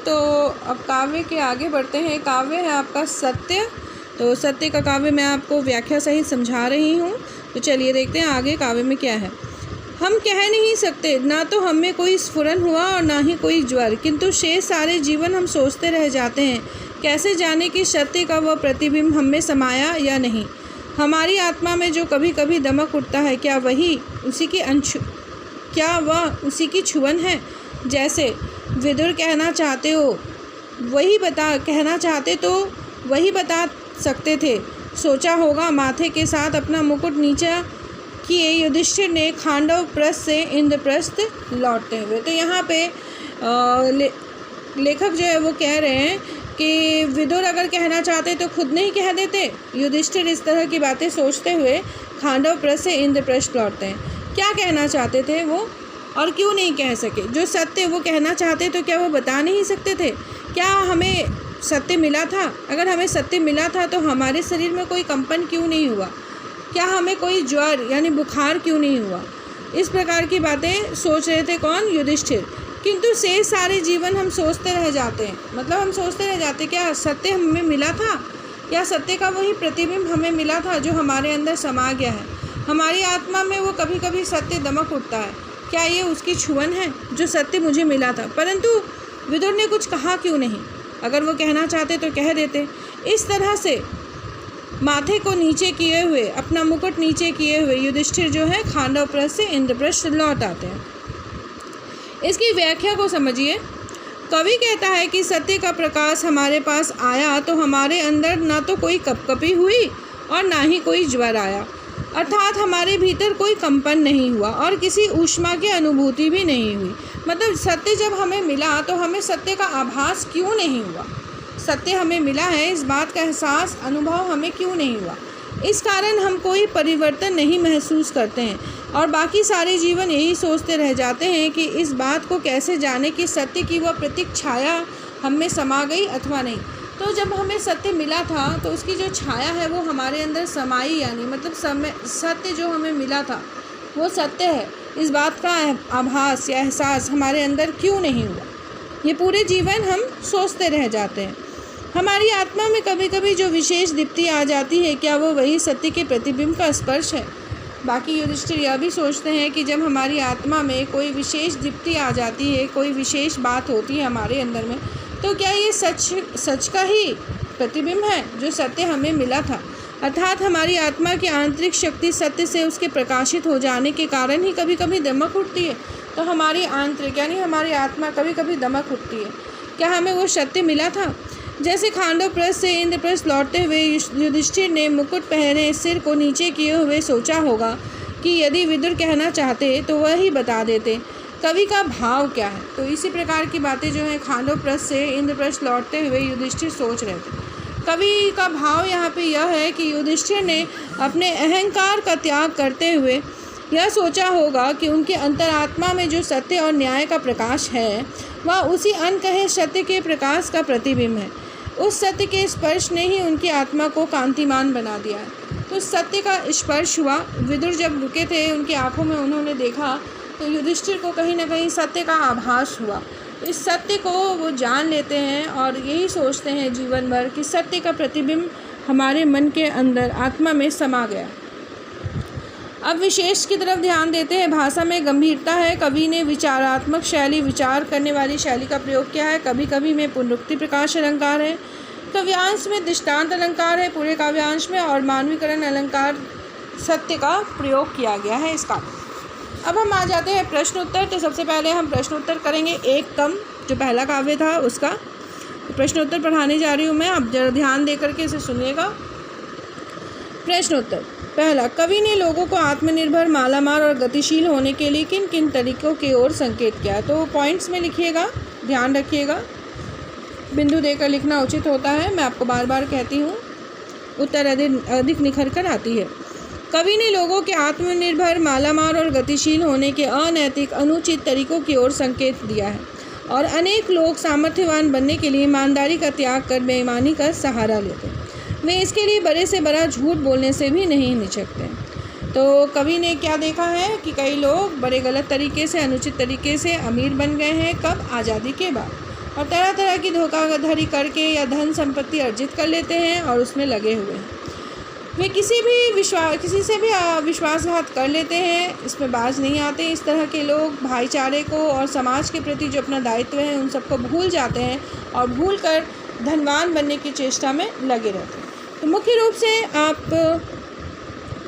तो अब काव्य के आगे बढ़ते हैं। काव्य है आपका सत्य। तो सत्य का काव्य मैं आपको व्याख्या सहित समझा रही हूँ। तो चलिए देखते हैं आगे काव्य में क्या है। हम कह नहीं सकते, ना तो हमें कोई स्फुरन हुआ और ना ही कोई ज्वर, किंतु शेष सारे जीवन हम सोचते रह जाते हैं, कैसे जाने कि सत्य का वह प्रतिबिंब हम में समाया या नहीं। हमारी आत्मा में जो कभी कभी दमक उठता है, क्या वह उसी की छुअन है। जैसे विदुर कहना चाहते तो वही बता सकते थे। सोचा होगा माथे के साथ अपना मुकुट नीचा किए युधिष्ठिर ने खांडव प्रस्थ से इंद्रप्रस्थ लौटते हुए। तो यहाँ पे लेखक जो है वो कह रहे हैं कि विदुर अगर कहना चाहते तो खुद नहीं कह देते। युधिष्ठिर इस तरह की बातें सोचते हुए खांडव प्रस्थ से इंद्रप्रस्थ लौटते हैं। क्या कहना चाहते थे वो और क्यों नहीं कह सके। जो सत्य वो कहना चाहते तो क्या वो बता नहीं सकते थे। क्या हमें सत्य मिला था। अगर हमें सत्य मिला था तो हमारे शरीर में कोई कंपन क्यों नहीं हुआ। क्या हमें कोई ज्वर यानी बुखार क्यों नहीं हुआ। इस प्रकार की बातें सोच रहे थे कौन, युधिष्ठिर। किंतु शेष सारे जीवन हम सोचते रह जाते हैं। मतलब हम सोचते रह जाते क्या सत्य हमें मिला था, या सत्य का वही प्रतिबिंब हमें मिला था जो हमारे अंदर समा गया है। हमारी आत्मा में वो कभी कभी सत्य दमक उठता है, क्या ये उसकी छुअन है जो सत्य मुझे मिला था। परंतु विदुर ने कुछ कहा क्यों नहीं। अगर वो कहना चाहते तो कह देते। इस तरह से माथे को नीचे किए हुए, अपना मुकुट नीचे किए हुए युधिष्ठिर जो है खांडव प्रस्थ से इंद्रप्रस्थ लौट आते हैं। इसकी व्याख्या को समझिए। कवि कहता है कि सत्य का प्रकाश हमारे पास आया तो हमारे अंदर ना तो कोई कपकपी हुई और ना ही कोई ज्वर आया, अर्थात हमारे भीतर कोई कंपन नहीं हुआ और किसी ऊष्मा की अनुभूति भी नहीं हुई। मतलब सत्य जब हमें मिला तो हमें सत्य का आभास क्यों नहीं हुआ। सत्य हमें मिला है, इस बात का एहसास अनुभव हमें क्यों नहीं हुआ। इस कारण हम कोई परिवर्तन नहीं महसूस करते हैं और बाकी सारे जीवन यही सोचते रह जाते हैं कि इस बात को कैसे जाने कि सत्य की वह प्रतीक छाया हम में समा गई अथवा नहीं। तो जब हमें सत्य मिला था तो उसकी जो छाया है वो हमारे अंदर समाई, यानी मतलब सत्य जो हमें मिला था वो सत्य है, इस बात का आभास या एहसास हमारे अंदर क्यों नहीं हुआ। ये पूरे जीवन हम सोचते रह जाते हैं। हमारी आत्मा में कभी कभी जो विशेष दीप्ति आ जाती है, क्या वो वही सत्य के प्रतिबिंब का स्पर्श है। बाकी युधिष्ठिर यह भी सोचते हैं कि जब हमारी आत्मा में कोई विशेष दीप्ति आ जाती है, कोई विशेष बात होती है हमारे अंदर में, तो क्या ये सच का ही प्रतिबिंब है जो सत्य हमें मिला था। अर्थात हमारी आत्मा की आंतरिक शक्ति सत्य से उसके प्रकाशित हो जाने के कारण ही कभी कभी दमक उठती है। तो हमारी आंतरिक यानी हमारी आत्मा कभी कभी दमक उठती है। क्या हमें वो सत्य मिला था। जैसे खांडव प्रस्थ से इंद्रप्रस्थ लौटते हुए युधिष्ठिर ने मुकुट पहने सिर को नीचे किए हुए सोचा होगा कि यदि विदुर कहना चाहते तो वह ही बता देते। कवि का भाव क्या है। तो इसी प्रकार की बातें जो है खांडव प्रस्थ से इंद्रप्रस्थ लौटते हुए युधिष्ठिर सोच रहे थे। कवि का भाव यहाँ पे यह है कि युधिष्ठिर ने अपने अहंकार का त्याग करते हुए यह सोचा होगा कि उनके अंतरात्मा में जो सत्य और न्याय का प्रकाश है वह उसी अनकहे सत्य के प्रकाश का प्रतिबिंब है। उस सत्य के स्पर्श ने ही उनकी आत्मा को कांतिमान बना दिया है। तो सत्य का स्पर्श हुआ। विदुर जब रुके थे उनकी आंखों में उन्होंने देखा तो युधिष्ठिर को कहीं ना कहीं सत्य का आभास हुआ। इस सत्य को वो जान लेते हैं और यही सोचते हैं जीवन भर कि सत्य का प्रतिबिंब हमारे मन के अंदर आत्मा में समा गया। अब विशेष की तरफ ध्यान देते हैं। भाषा में गंभीरता है। कवि ने विचारात्मक शैली, विचार करने वाली शैली का प्रयोग किया है। कभी कभी में पुनरुक्ति प्रकाश अलंकार है, काव्यांश में दृष्टांत अलंकार है, पूरे काव्यांश में और मानवीकरण अलंकार सत्य का प्रयोग किया गया है इसका। अब हम आ जाते हैं प्रश्न उत्तर। तो सबसे पहले हम प्रश्न उत्तर करेंगे एक कम, जो पहला काव्य था उसका। तो प्रश्न उत्तर पढ़ाने जा रही हूँ मैं, आप जरा ध्यान दे करके इसे सुनिएगा। प्रश्न उत्तर पहला, कवि ने लोगों को आत्मनिर्भर, मालामाल और गतिशील होने के लिए किन किन तरीकों की ओर संकेत किया। तो पॉइंट्स में लिखिएगा, ध्यान रखिएगा, बिंदु देकर लिखना उचित होता है। मैं आपको बार बार कहती हूँ, उत्तर अधिक निखर कर आती है। कवि ने लोगों के आत्मनिर्भर, मालामाल और गतिशील होने के अनैतिक, अनुचित तरीकों की ओर संकेत दिया है और अनेक लोग सामर्थ्यवान बनने के लिए ईमानदारी का त्याग कर बेईमानी का सहारा लेते हैं। वे इसके लिए बड़े से बड़ा झूठ बोलने से भी नहीं हिचकते। तो कवि ने क्या देखा है कि कई लोग बड़े गलत तरीके से, अनुचित तरीके से अमीर बन गए हैं। कब? आज़ादी के बाद। और तरह तरह की धोखाधड़ी करके या धन संपत्ति अर्जित कर लेते हैं और उसमें लगे हुए हैं। वे किसी से भी विश्वासघात कर लेते हैं, इसमें बाज नहीं आते। इस तरह के लोग भाईचारे को और समाज के प्रति जो अपना दायित्व है उन सबको भूल जाते हैं और भूल कर धनवान बनने की चेष्टा में लगे रहते हैं। तो मुख्य रूप से आप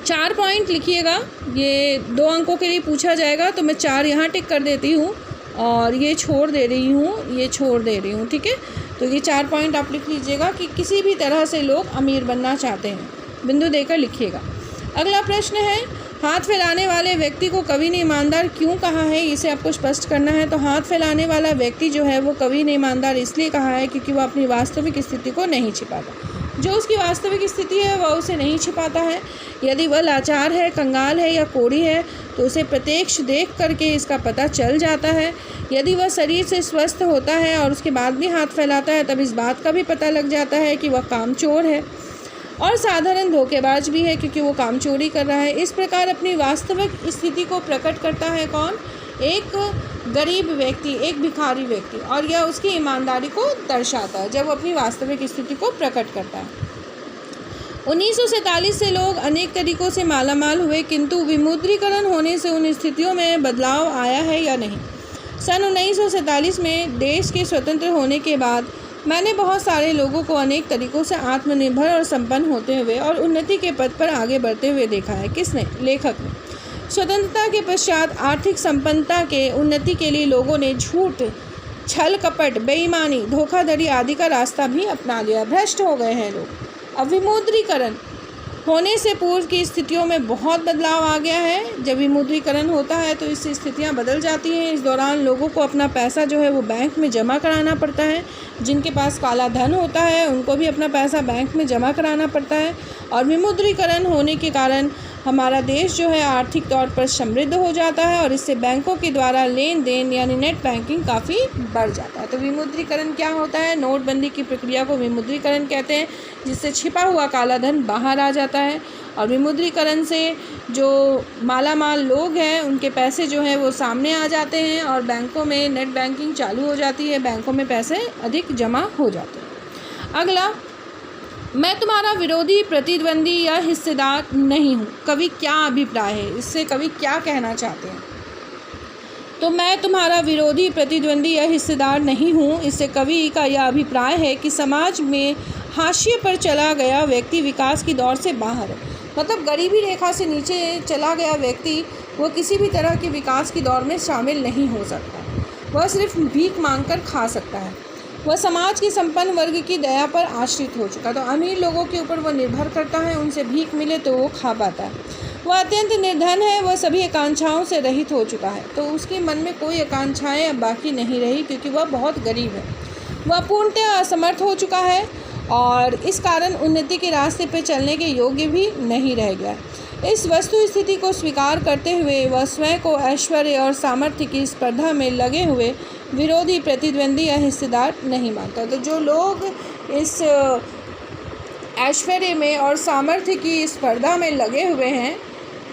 4 पॉइंट लिखिएगा। ये 2 अंकों के लिए पूछा जाएगा तो मैं 4 यहाँ टिक कर देती हूँ और ये छोड़ दे रही हूँ, ठीक है। तो ये 4 पॉइंट आप लिख लीजिएगा कि किसी भी तरह से लोग अमीर बनना चाहते हैं, बिंदु देकर लिखिएगा। अगला प्रश्न है, हाथ फैलाने वाले व्यक्ति को कवि ने ईमानदार क्यों कहा है, इसे आपको स्पष्ट करना है। तो हाथ फैलाने वाला व्यक्ति जो है वो कवि ने ईमानदार इसलिए कहा है क्योंकि वह अपनी वास्तविक स्थिति को नहीं छिपाता। जो उसकी वास्तविक स्थिति है वह उसे नहीं छिपाता है। यदि वह लाचार है, कंगाल है या कोढ़ी है तो उसे प्रत्यक्ष देख करके इसका पता चल जाता है। यदि वह शरीर से स्वस्थ होता है और उसके बाद भी हाथ फैलाता है तब इस बात का भी पता लग जाता है कि वह कामचोर है और साधारण धोखेबाज भी है क्योंकि वो काम चोरी कर रहा है। इस प्रकार अपनी वास्तविक स्थिति को प्रकट करता है कौन? एक गरीब व्यक्ति, एक भिखारी व्यक्ति, और यह उसकी ईमानदारी को दर्शाता है जब वो अपनी वास्तविक स्थिति को प्रकट करता है। 1947 से लोग अनेक तरीकों से मालामाल हुए, किंतु विमुद्रीकरण होने से उन स्थितियों में बदलाव आया है या नहीं? सन 1947 में देश के स्वतंत्र होने के बाद मैंने बहुत सारे लोगों को अनेक तरीकों से आत्मनिर्भर और संपन्न होते हुए और उन्नति के पथ पर आगे बढ़ते हुए देखा है। किसने? लेखक ने। स्वतंत्रता के पश्चात आर्थिक संपन्नता के उन्नति के लिए लोगों ने झूठ, छल कपट, बेईमानी, धोखाधड़ी आदि का रास्ता भी अपना लिया। भ्रष्ट हो गए हैं लोग। अब विमुद्रीकरण होने से पूर्व की स्थितियों में बहुत बदलाव आ गया है। जब विमुद्रीकरण होता है तो इससे स्थितियां बदल जाती हैं। इस दौरान लोगों को अपना पैसा जो है वो बैंक में जमा कराना पड़ता है। जिनके पास काला धन होता है उनको भी अपना पैसा बैंक में जमा कराना पड़ता है। और विमुद्रीकरण होने के कारण हमारा देश जो है आर्थिक तौर पर समृद्ध हो जाता है और इससे बैंकों के द्वारा लेन देन यानी नेट बैंकिंग काफ़ी बढ़ जाता है। तो विमुद्रीकरण क्या होता है? नोटबंदी की प्रक्रिया को विमुद्रीकरण कहते हैं, जिससे छिपा हुआ काला धन बाहर आ जाता है। और विमुद्रीकरण से जो मालामाल लोग हैं उनके पैसे जो हैं वो सामने आ जाते हैं और बैंकों में नेट बैंकिंग चालू हो जाती है, बैंकों में पैसे अधिक जमा हो जाते हैं। अगला, मैं तुम्हारा विरोधी, प्रतिद्वंदी या हिस्सेदार नहीं हूँ। कवि क्या अभिप्राय है? इससे कवि क्या कहना चाहते हैं? तो मैं तुम्हारा विरोधी, प्रतिद्वंदी या हिस्सेदार नहीं हूँ, इससे कवि का यह अभिप्राय है कि समाज में हाशिए पर चला गया व्यक्ति विकास की दौड़ से बाहर है। मतलब गरीबी रेखा से नीचे चला गया व्यक्ति वो किसी भी तरह की विकास की दौड़ में शामिल नहीं हो सकता। वह सिर्फ भीख मांगकर खा सकता है। वह समाज के संपन्न वर्ग की दया पर आश्रित हो चुका। तो अमीर लोगों के ऊपर वह निर्भर करता है, उनसे भीख मिले तो वो खा पाता है। वह अत्यंत निर्धन है, वह सभी आकांक्षाओं से रहित हो चुका है। तो उसके मन में कोई आकांक्षाएं अब बाकी नहीं रही क्योंकि वह बहुत गरीब है। वह पूर्णतः असमर्थ हो चुका है और इस कारण उन्नति के रास्ते पर चलने के योग्य भी नहीं रह गया। इस वस्तु स्थिति को स्वीकार करते हुए वह स्वयं को ऐश्वर्य और सामर्थ्य की स्पर्धा में लगे हुए विरोधी, प्रतिद्वंदी या हिस्सेदार नहीं मानता। तो जो लोग इस ऐश्वर्य में और सामर्थ्य की स्पर्धा में लगे हुए हैं,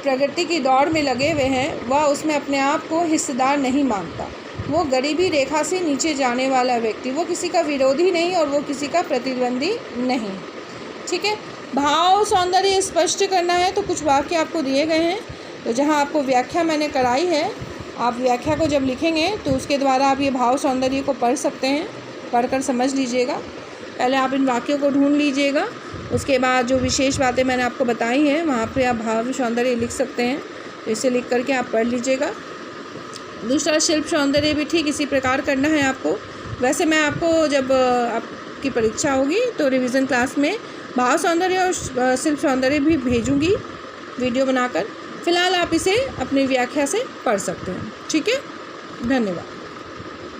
प्रगति की दौड़ में लगे हुए हैं, वह उसमें अपने आप को हिस्सेदार नहीं मानता। वो गरीबी रेखा से नीचे जाने वाला व्यक्ति, वो किसी का विरोधी नहीं और वो किसी का प्रतिद्वंदी नहीं। ठीक है, भाव सौंदर्य स्पष्ट करना है तो कुछ वाक्य आपको दिए गए हैं। तो जहाँ आपको व्याख्या मैंने कराई है, आप व्याख्या को जब लिखेंगे तो उसके द्वारा आप ये भाव सौंदर्य को पढ़ सकते हैं, पढ़कर समझ लीजिएगा। पहले आप इन वाक्यों को ढूंढ लीजिएगा, उसके बाद जो विशेष बातें मैंने आपको बताई हैं वहाँ पे आप भाव सौंदर्य लिख सकते हैं। तो इसे लिख करके आप पढ़ लीजिएगा। दूसरा, शिल्प सौंदर्य भी ठीक इसी प्रकार करना है आपको। वैसे मैं आपको जब आपकी परीक्षा होगी तो रिवीजन क्लास में भाव सौंदर्य और शिल्प सौंदर्य भी भेजूँगी वीडियो बनाकर। फ़िलहाल आप इसे अपनी व्याख्या से पढ़ सकते हैं। ठीक है, धन्यवाद।